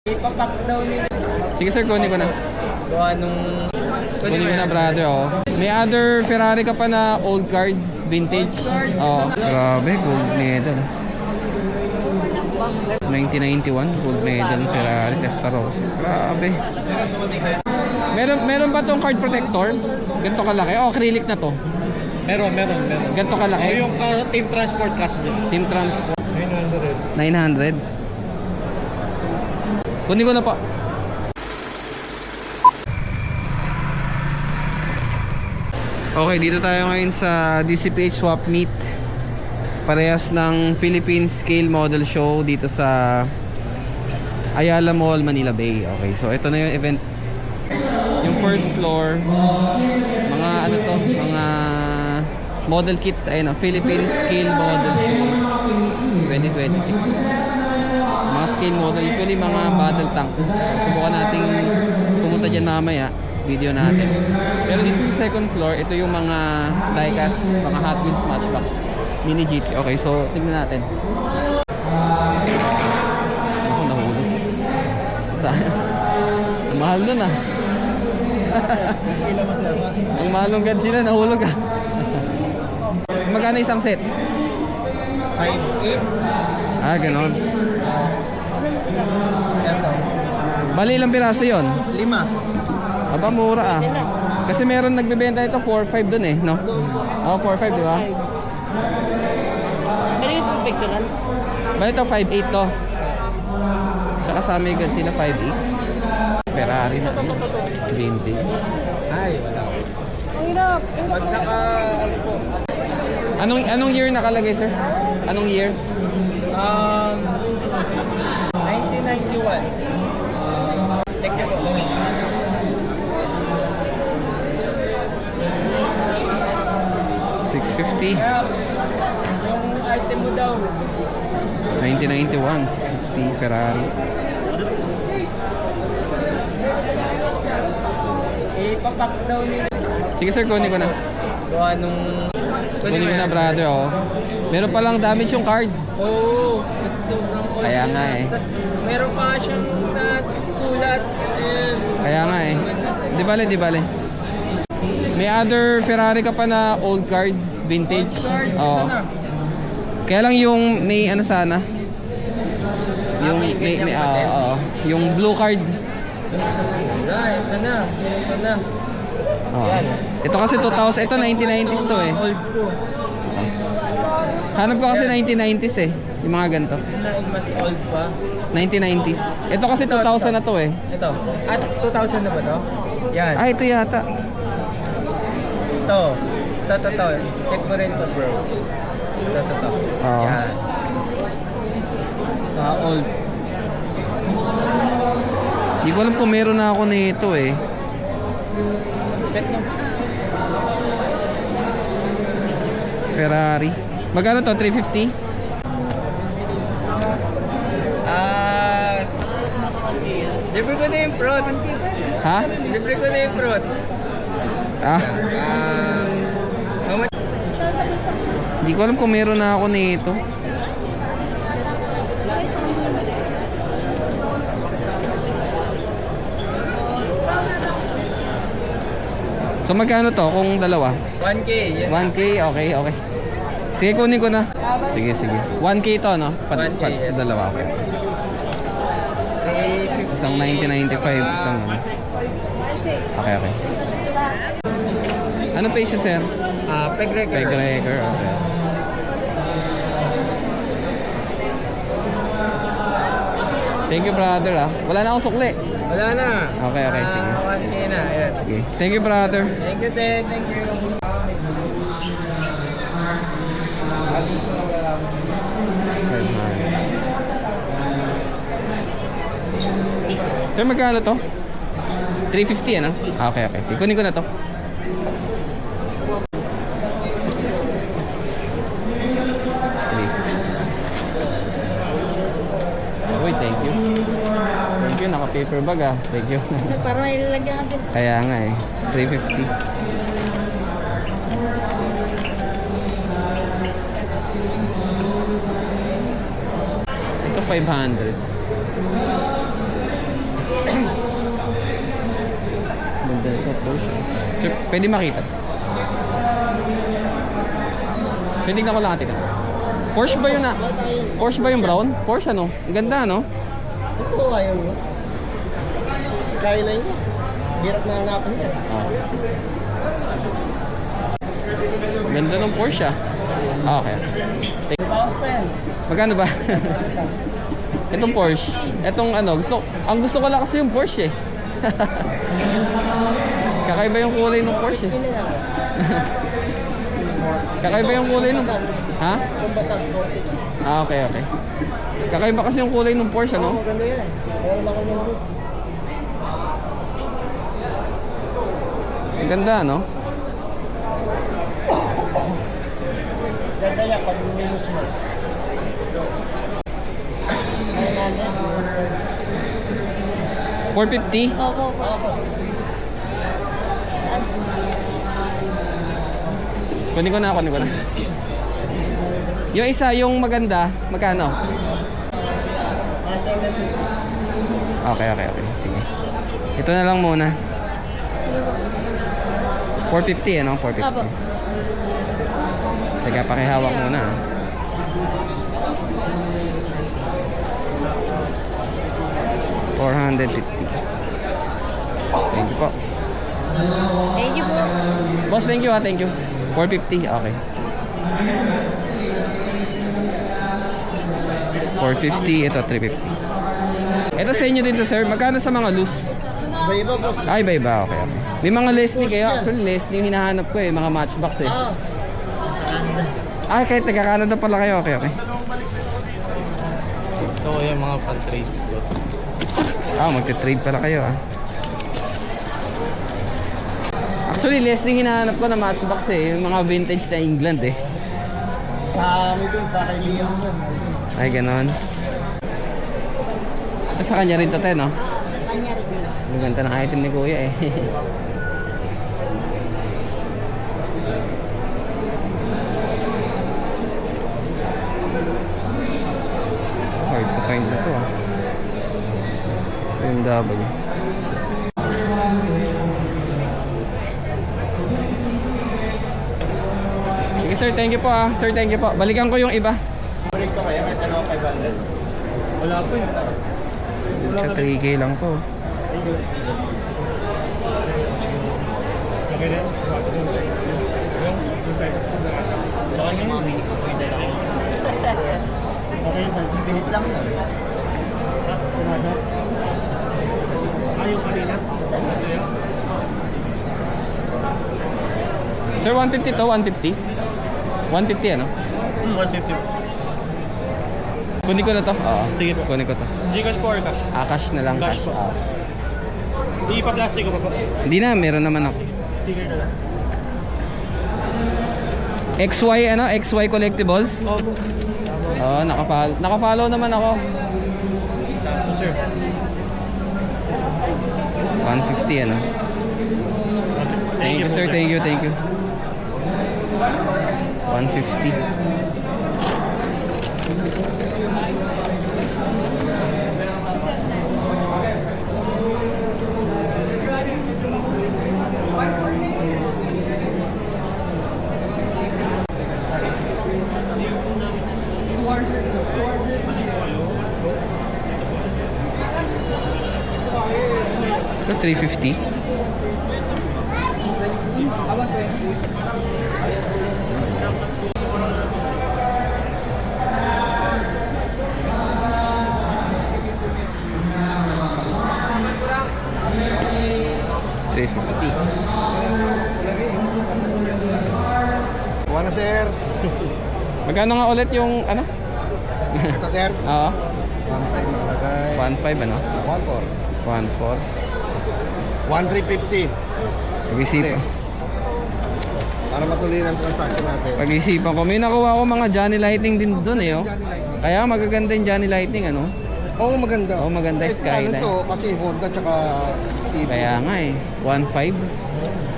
Ipapak daw nila. Sige sir, kunin ko na. Gawa nung... Kunin ko na brother, oh. May other Ferrari ka pa na old card, vintage. Oh, grabe, gold medal. 1991, gold medal ng Ferrari Testarossa. Grabe. Meron ba tong card protector? Ganito kalaki? Oh, acrylic na to. Meron. Ganito kalaki? Yung team transport kasi. Team transport. 900. 900. Kunin ko na pa. Okay, dito tayo ngayon sa DCPH Swap Meet. Parehas ng Philippine Scale Model Show dito sa Ayala Mall, Manila Bay. Okay, so ito na yung event. Yung first floor, mga ano to, mga model kits. Ayun, Philippine Scale Model Show 2026. Mga scale model, usually mga battle tanks. Subukan nating pumunta dyan mamaya, video natin. Pero dito sa second floor, ito yung mga diecast, mga Hot Wheels Matchbox Mini GT. Okay, so tingnan natin. Ako, nahulog. Saan? Ang mahal nun ah. Ang mahal ng Godzilla, nahulog ah. Magkano isang set? 5.8. Ah, ganon. Ito. Bali ilang piraso yon? 5. Aba, mura ah. Kasi meron nagbebenta ito 4.5 dun eh, no? Oh, 4.5, di ba? Ano yung perfectionan? Bali ito 5.8 to. Tsaka sa may Godzilla 5.8. Ferrari na ano. Vintage. Ay, wala. Ang hirap. At saka, ano po? Anong year nakalagay, sir? Anong year? 1991. Check nyo po. 650. Yung item mo daw. 1991, 650 Ferrari. Ipapak daw nila. Sige sir, kunin ko na. Gawa nung... Kunin ko na brother, oh. Meron palang damage yung card. Oo. Kasi sobrang old. Kaya nga eh. Tapos meron pa siyang nasulat. And... Kaya nga eh. Di bale. May other Ferrari ka pa na old card, vintage. Oo. Kaya lang yung may ano sana. Yung may yung blue card. Ito na. Oo. Ito kasi 2000, ito 1990s to eh. Old ko. Hanap ko kasi 1990s eh. Yung mga ganito. Mas old pa. 1990s. Ito kasi 2000 na to eh. Ito. At 2000 na ba to? Yan. Ah, ito yata. Ito. Check mo rin ito, bro. Ito. Oo. Yan. Old. Hindi ko alam kung meron na ako nito eh. Check mo. Ferrari. Magkano to? 350? Libre ko na yung fruit. Ha? Libre ko na yung fruit. Ah? How much? Hindi ko alam kung meron na ako nito. So magkano to kung dalawa? 1K. Yan. 1K? Okay. Sige, kunin ko na. Sige. 1K to, no? 1K, Sa yes. dalawa, okay. Isang 1995, isang... Okay. Anong page siya, sir? Peg record. Peg record, okay. Thank you, brother, ah. Wala na akong sukli. Wala na. Okay, sige. 1K na. Ayan. Okay. Thank you, brother. Thank you, Ted. Thank you. Sir, magkano to? 350 ano? Okay. Sige, kunin ko na to. Uy, thank you. Thank you, naka-paper bag ah. Thank you. Para may lalagyan natin. Kaya nga eh. 350. Ito 500. Porsche. Sir, pwede makita. Pwede na ko lang atin. Porsche ba yun na? Porsche ba yung brown? Porsche ano? Ang ganda no? Ito ayaw mo. Skyline mo. Hirap na hanapan niya. Oh. Ganda ng Porsche ah. Ah, okay. Bawas pa yan. Magkano ba? Itong Porsche. Itong ano, ang gusto ko lang kasi yung Porsche eh. Kakaiba yung kulay ng Porsche. Kakaiba yung kulay ng... Ha? Kumbasag. Ah, okay, okay. Kakaiba kasi yung kulay ng Porsche, no? Maganda yan. Meron ako ng roof. Ang ganda, no? Ganda yan pag minus mo. 450? Opo, opo. Kunin ko na. Yung isa, yung maganda, magkano? Okay. Sige. Ito na lang muna. Sige po. 450 ano? 450. Opo. Teka, pakihawak muna. Ah. $450. Thank you po. Thank you po. Boss, thank you. Thank you. 450, okay. 450, ito 350. Ito sa inyo din to, sir. Magkano sa mga loose? Iba boss. Ay, iba. Okay. May mga Leslie kayo. Actually, Leslie yung hinahanap ko eh. Mga matchbox eh. Ah, kahit taga-Canada pala kayo. Okay. Ito yung mga pan-trade slots. Ah, magte-trade pala kayo ah. Actually, Leslie hinahanap ko na matchbox eh. Yung mga vintage na England eh. Sa amin dun, sa kaibigan mo. Ay, ganon. Sa kanya rin to, te, no? Kanya rin. Ang ganda ng item ni Kuya eh. Hard to find na to ah. BMW. Sige sir, thank you po ah. Sir, thank you po. Balikan ko yung iba. Balik ko kaya, kahit ano 500. Wala po yun. Sa 3K lang to. Okay na? So ano yun? Okay, bilis lang yun. Ayaw kanina? Sir, 150 to, 150? 150 ano? 150. Kunin ko na to. Oo. Sige po. Kunin ko to. Gcash po or cash? Ah, cash na lang. Cash po. Ah. Ipa-plastic ko pa po. Hindi na, meron naman ako. Sticker na lang. XY ano? XY Collectibles? Opo. Oo, naka-follow naman ako. Tapos sir. 150 ano? Thank you po, sir, thank you. 150. Ito 350. Wala sir. Magkano nga ulit yung ano? Ito sir. Oo. 1.5 nakalagay. 1.5 ano? 1.4. 1.4. 1.350. Pag-isipan. Para matuloy ang transaction natin. Pag-isipan ko. May nakuha ko mga Johnny Lightning din doon eh. Oh. Kaya magaganda yung Johnny Lightning ano? Oo, maganda. Oo, maganda yung skyline. Ano to, kasi Honda tsaka TV. Kaya nga eh. 1.5.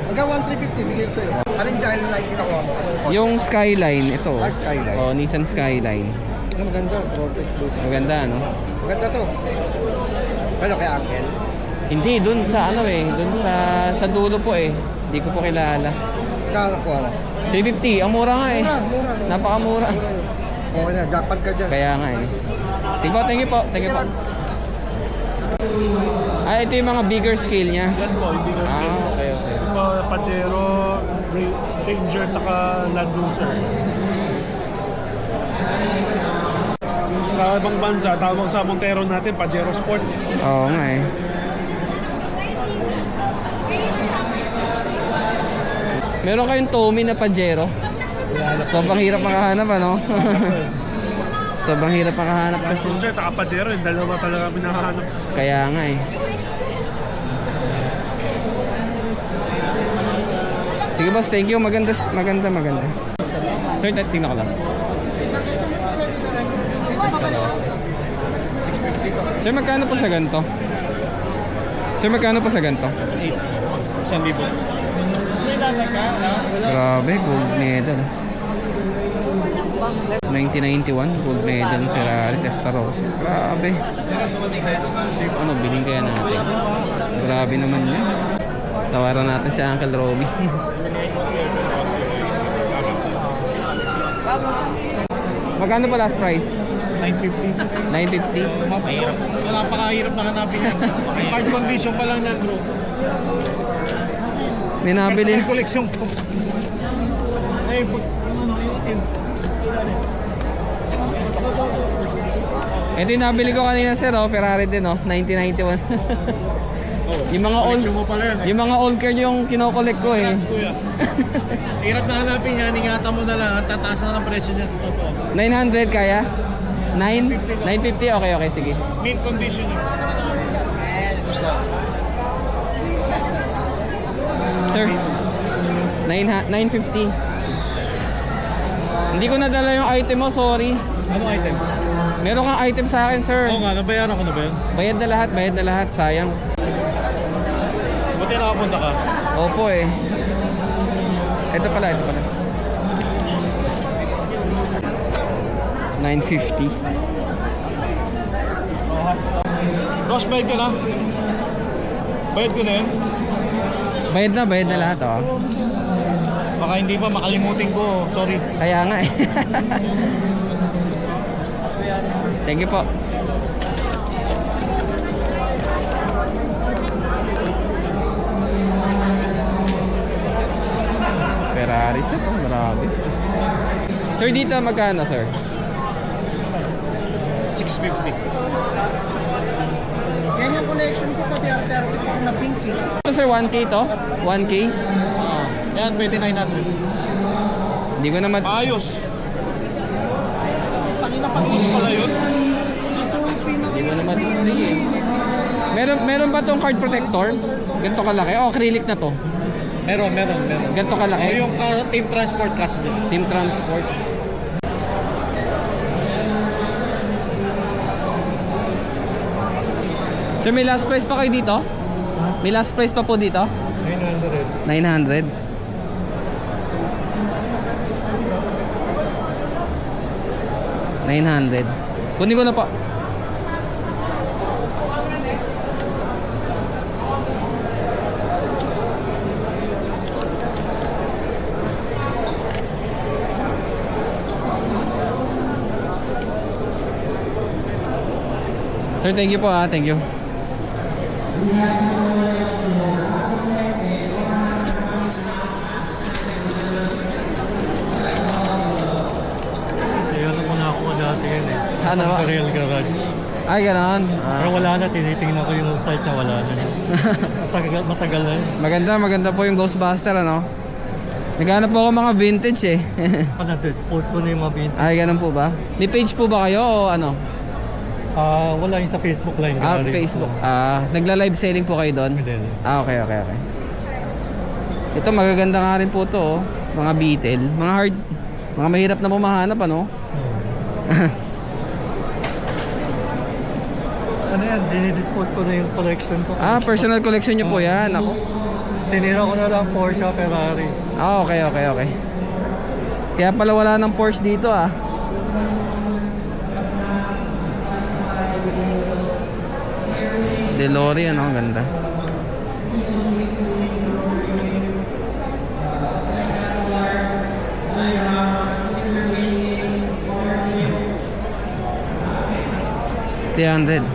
Hanggang 1.350 bigay ko sa'yo. Alin dyan like ginawa mo? Yung Skyline, ito. Ah, Skyline. Oh, Nissan Skyline. Ano maganda? Protest blue. Maganda ano? Maganda to. Ano kay Uncle? Hindi, dun sa ano eh. Dun sa dulo po eh. Hindi ko po kilala. Kala ko ano. 350, ang mura nga eh. Mura. Napakamura. Okay na, jackpot ka dyan. Kaya nga eh. Sige po, thank you po. Thank you po. Ah, ito yung mga bigger scale niya. Yes po, hindi ko Okay. Ito, Pajero, Ranger, tsaka Land Cruiser. Sa ibang bansa, tawag sa Montero natin, Pajero Sport. Oo nga eh. Meron kayong Tommy na Pajero. Sobrang hirap makahanap ano? Sobrang hirap makahanap Land kasi. Cruiser, tsaka Pajero, yung dalawa talaga pinahanap. Kaya nga eh. Sige boss, thank you. Maganda. Sir, tingnan ko lang. Sir, magkano po sa ganito? Sir, magkano po sa ganito? 1,000. Grabe, gold medal. 1991, gold medal Ferrari Testarossa. Grabe. Ano, bilhin kaya natin? Grabe naman yan. Tawaran natin si Uncle Roby. Magkano pa last price? 950. 950? Wala pa kahirap na hanapin yan. Card condition pa lang yan, bro. May nabili. Personal collection po. Ay, Ito yung nabili ko kanina sir, oh, Ferrari din, oh, 1991. Yung mga old, collection mo pala yan. yung mga old car yung kinokollect ko eh. Congrats, kuya. Hirap na hanapin yan, ingatan mo na lang. Ang tataas na ng presyo niyan sa totoo. 900 kaya? 950? Okay, sige. Mint condition yun. Sir, 950. Hindi ko nadala yung item mo, sorry. Ano item? Meron kang item sa akin, sir. Oo nga, nabayaran ko na ba yun? Bayad na lahat, sayang. Buti nakapunta ka. Opo eh. Ito pala. 950. Ross, bayad ka na? Bayad ko na yun? Bayad na lahat, oh. Baka hindi pa makalimutin ko. Sorry. Kaya nga eh. Thank you po. Ferrari set, oh, marami. Sir, dito magkano, sir? 650. Yan yung collection ko pati arte-arte ko na pink. Ito, sir, 1K to? 1K? Yan, 2900. Hindi ko naman... Ayos. Tangina pang-is pala yun. Hindi ko naman see eh. Meron ba tong card protector? Ganito kalaki? Oh, acrylic na to. Meron. Ganito O kalaki? yung team transport kasi din. Team Transport. Sir, may last price pa kayo dito? May last price pa po dito? 900. 900. Kunin ko na po. Sir, thank you po ah. Thank you. Ayun ako na ako dati yan eh. Ano ba? Real Garage. Ay, ganoon. Pero wala na, tinitingnan ko yung site niya, wala na. Matagal na yun. Maganda po yung Ghostbuster, ano? Naghanap po ako mga vintage eh. Na-dispose ko na yung mga vintage. Ay, ganun po ba? May page po ba kayo o ano? Wala yung sa Facebook line. Facebook. Nagla-live selling po kayo doon? Hindi. Okay. Ito magaganda nga rin po to, oh. Mga Beetle, mga mahirap na pumahanap, ano? Ano yan, dinidispose ko na yung collection ko. Personal collection nyo po yan. Ako. Tinira ko na lang Porsche, Ferrari. Okay. Kaya pala wala ng Porsche dito, ah. DeLorean, ang ganda. $300.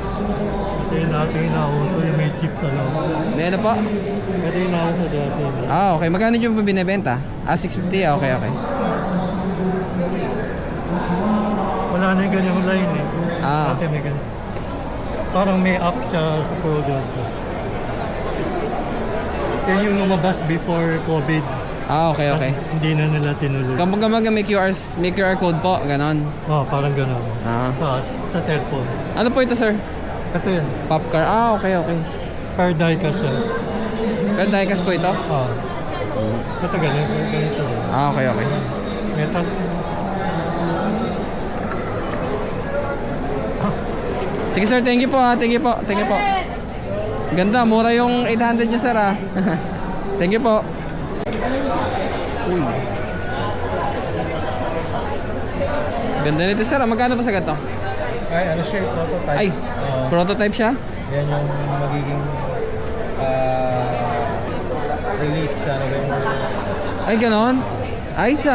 Ito yung dati inauso yung may chip sa loob. May ano po? Ito yung inauso dati. Okay. Magkano yung binibenta? 650. Okay. Wala na yung ganyang line eh. Ah. Dati may ganyan. Parang may app siya sa product. Yan yung lumabas before COVID. Okay. Hindi na nila tinuloy. Kapag may QR code po, ganon. Parang gano'n. Sa cellphone. Ano po ito, sir? Ito yun. Popcar. Okay. Per diecast siya. Pero diecast po ito? Ito ganito. Okay. Metal. Sige sir, thank you po. Ganda, mura yung 800 niya sir Thank you po. Uy. Ganda nito sir, magkano pa sa ganito? Ay, ano siya, prototype. Ay, prototype siya? Yan yung magiging release Ay, ganon? Ayos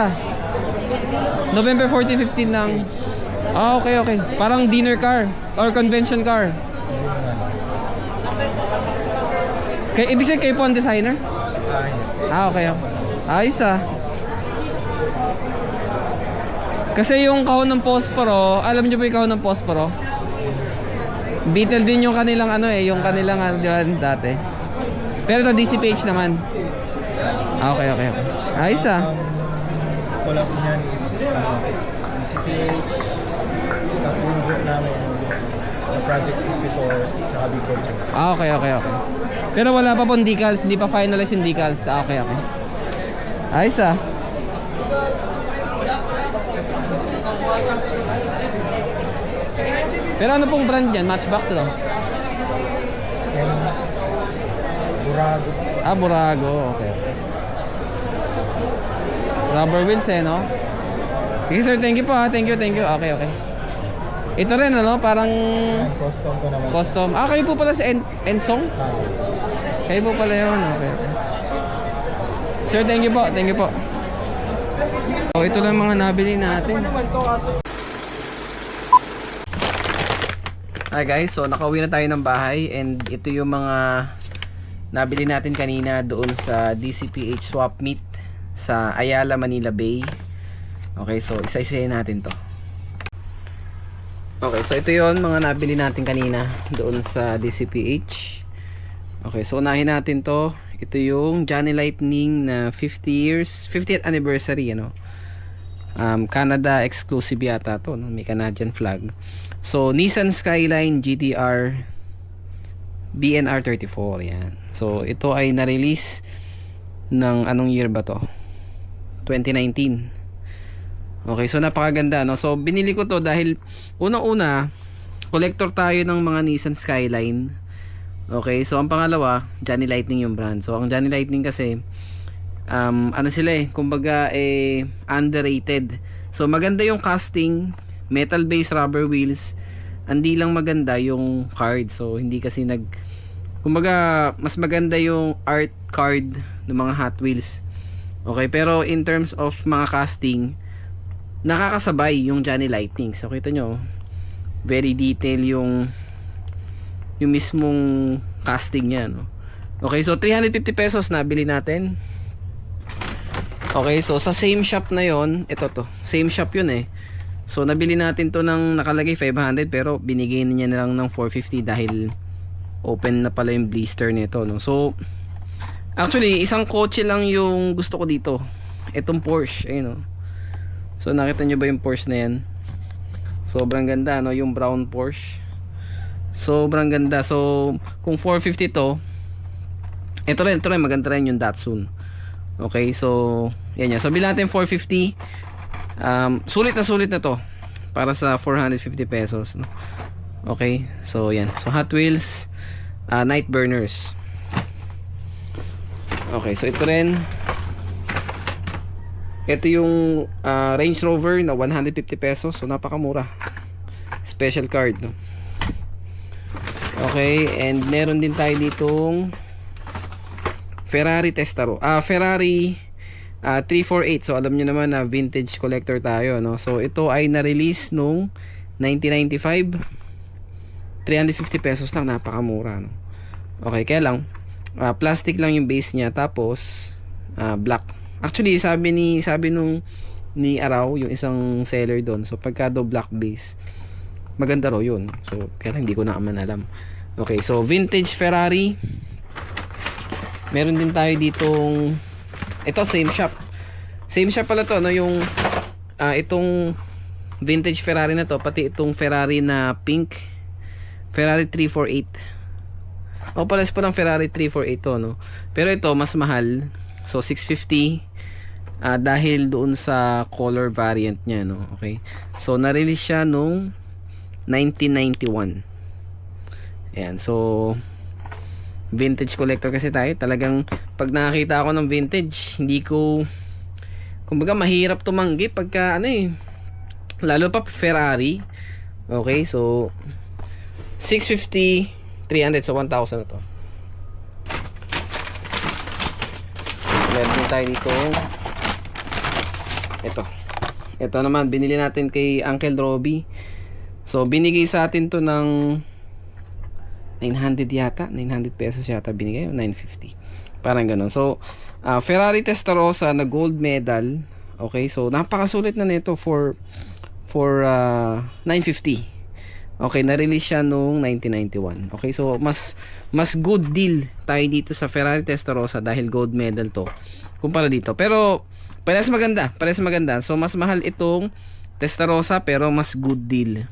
November 14, 15 ng... okay. Parang dinner car or convention car. Ibig sabihin kayo po ang designer? Okay. Ayos Kasi yung kahon ng posporo, alam niyo ba yung kahon ng posporo? Beetle din yung kanilang yung kanilang dati. Pero ito DCPH naman. Okay. Ayos Collab niyan is DCPH, tapos group namin na Project 64, tsaka Big Project. Okay. Pero wala pa pong decals, hindi pa finalize yung decals. Okay. Ayos Pero ano pong brand yan? Matchbox ito? Burago. Burago. Okay. Rubber wheels no? Sige sir, thank you po Thank you. Okay. Ito rin parang Custom ko naman. custom. Kayo po pala si Ensong? Kayo po pala yun. Okay. Sir, thank you po. Ito lang mga nabili natin. Hi guys, so nakauwi na tayo ng bahay and ito yung mga nabili natin kanina doon sa DCPH Swap Meet sa Ayala, Manila Bay. Okay, so isa-isahin natin to. Okay, so ito yon mga nabili natin kanina doon sa DCPH. Okay, so unahin natin to. Ito yung Johnny Lightning na 50th anniversary, Canada exclusive yata to, may Canadian flag. So Nissan Skyline GTR BNR 34, yan. So ito ay na-release ng anong year ba to? 2019. Okay, so napakaganda So binili ko to dahil unang-una collector tayo ng mga Nissan Skyline. Okay, so ang pangalawa, Johnny Lightning yung brand. So ang Johnny Lightning kasi sila kumbaga underrated. So maganda yung casting, metal base rubber wheels. Hindi lang maganda yung card. So hindi kasi kumbaga mas maganda yung art card ng mga Hot Wheels. Okay, pero in terms of mga casting, nakakasabay yung Johnny Lightning. So kita nyo, very detail yung mismong casting niya, Okay, so 350 pesos nabili natin. Okay, so sa same shop na yon, same shop yun So nabili natin to ng nakalagay 500 pero binigay niya na lang ng 450 dahil open na pala yung blister nito, So actually isang kotse lang yung gusto ko dito. Itong Porsche, ayun So nakita nyo ba yung Porsche na yan? Sobrang ganda, yung brown Porsche. Sobrang ganda. So kung 450 to, ito rin maganda rin yung Datsun. Okay, so yan yan. So bilhin natin 450. Sulit na to para sa 450 pesos, Okay, so yan. So Hot Wheels Night Burners. Okay, so ito rin. Ito yung Range Rover na 150 pesos. So napakamura. Special card, Okay, and meron din tayo ditong Ferrari Ferrari 348. So alam niyo naman na vintage collector tayo, no? So ito ay na-release nung 1995. 350 pesos lang, napakamura, no? Okay, kaya lang plastic lang yung base niya, tapos black. Actually, sabi ni Araw, yung isang seller doon, so pagka daw black base, maganda raw yun. So kaya lang hindi ko na alam. Okay, so vintage Ferrari. Meron din tayo ditong ito, same shop pala to, no? Yung itong vintage Ferrari na to, pati itong Ferrari na pink, Ferrari 348. Pares po ng Ferrari 348 to, no? Pero ito mas mahal, so 650 dahil doon sa color variant niya, no? Okay, so na-release siya nung 1991. Ayan, so vintage collector kasi tayo. Talagang pag nakakita ako ng vintage, hindi ko, kumbaga mahirap tumanggi pagka lalo pa Ferrari. Okay, so 650, 300, so 1,000 na to. Meron din tayo dito. Ito naman, binili natin kay Uncle Robbie. So binigay sa atin to ng 900 yata, 900 pesos yata binigay, o 950, parang ganun. So Ferrari Testarossa na gold medal. Okay, so napakasulit na nito for 950. Okay, na-release siya noong 1991. Okay, so mas good deal tayo dito sa Ferrari Testarossa dahil gold medal to kumpara dito. Pero parehas maganda. So mas mahal itong Testarossa pero mas good deal.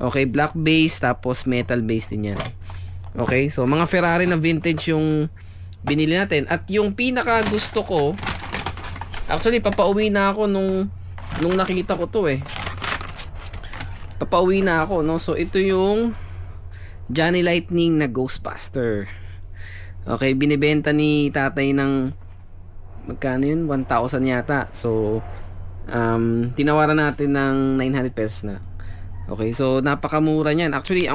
Okay, black base tapos metal base din yan. Okay, so mga Ferrari na vintage yung binili natin. At yung pinaka gusto ko, actually papauwi na ako nung nakita ko to Papauwi na ako, no? So ito yung Johnny Lightning na Ghostbuster. Okay, binibenta ni tatay ng magkano yun? 1,000 yata. So tinawaran natin ng 900 pesos na. Okay, so napakamura niyan. Actually,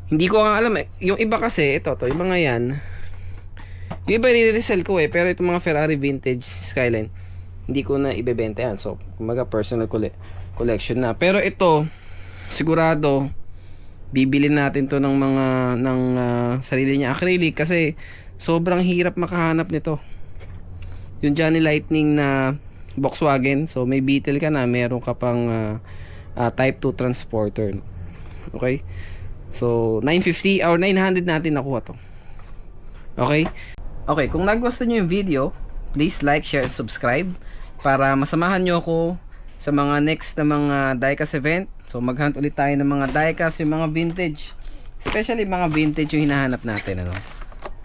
hindi ko alam yung iba kasi, yung mga yan, yung iba i-resell ko pero itong mga Ferrari Vintage Skyline, hindi ko na ibebenta yan. So, kumaga personal collection na. Pero ito, sigurado, bibili natin to ng sarili niya acrylic kasi sobrang hirap makahanap nito. Yung Johnny Lightning na Volkswagen, so may Beetle ka na, meron ka pang Type 2 transporter. Okay? So 950 or 900 natin nakuha to. Okay? Okay, kung nagustuhan niyo yung video, please like, share, and subscribe para masamahan niyo ako sa mga next na mga diecast event. So maghunt ulit tayo ng mga diecast, yung mga vintage, especially mga vintage yung hinahanap natin,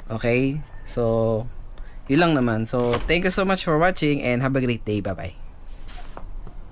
Okay? So yun lang naman. So thank you so much for watching and have a great day. Bye bye.